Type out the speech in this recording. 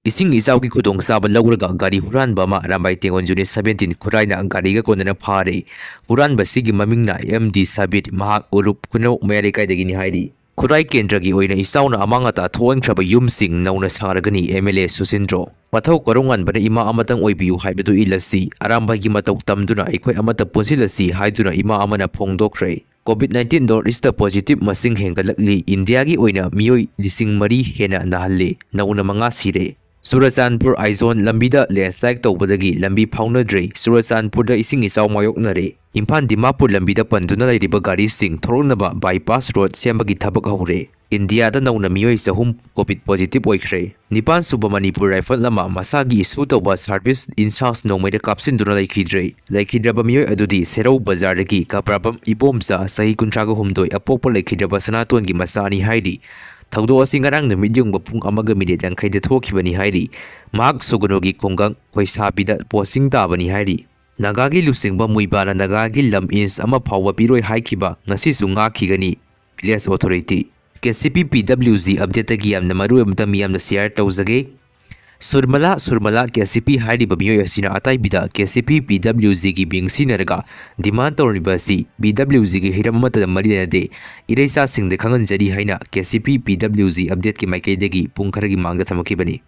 इसिंग इचाउगी खुदोंचाबा लौरगा गाड़ी हुरानबा अमा अरामबाई तेंगोन यूनिट 17 खुराइना गाड़ीगा कोनना फारे हुरानबसिगी ममिंगना एमडी साबिर महाक उरुप खुनौ मयालेकाइदगिनि हाइरि खुराई केंद्रगी ओइना इचाउना अमांगता थोनख्रबा युमसिंग नौना सारगनी एमएलए सुसिंद्रो पथौ करोंगनबना इमा अमतंग ओइबियु हाइबदु इलसी अरामबागी मतौ तमदुना अखोय अमता पुंसिलसी हाइदुना इमा अमना फोंदोखरे कोविड-19 नॉर्थ ईस्ट पॉजिटिव मसिंग हेंगलकली इंडिया की ओइना मियोय लिसिंग मरी हेना नहल्ले नौना मंगा सिरे चुरचांदपुर आइजोन लंबीदा लैंडस्लाइड तौबदगी लंबी फाउनद्रे चुरचांदपुर इसिंग इचाउ मायोकनरे इम्फाल दिमापुर लंबीदा पंदुना लैरिबा गाड़ी सिंग थोरनबा बाईपास रोड सेमबगी थबक हौरे इंडिया दा नौना मियोय चहुम कोविड पॉजिटिव ओइख्रे निपान सुबा मणिपुर राइफल लमा मसागी इशू तौबा सर्विस इंचार्ज नौमैदा कापसिनदुना लैखिद्रबा मियोय अदुदी सेरौ बाजारदगी काप्राबम इबोमचा सही कुंट्रागा हुमदोय अपोपा लैखिद्रबा सनातोनगी मसानी हाइरि थौदो असि ngarang numit yung bapung amaga minute ang kay dathokibani hairi mahak sugunogi kunggang khoisabida posting tabani hairi nagagi lusingba muibana nagagi lam ins ama phawwa piroi haikiba ngasi sunga khigani village authority KCP PWZ update gi yamna maru amta miyamna share tawjage Surmala KCP hairiba miyoy asina ataibida KCP PWZ gi bingsinarga demand toribasi PWZ gi hiramata marinade ireisa singde khanganjari haina KCP PWZ update ki maikai degi pungkharagi mangda thamakibani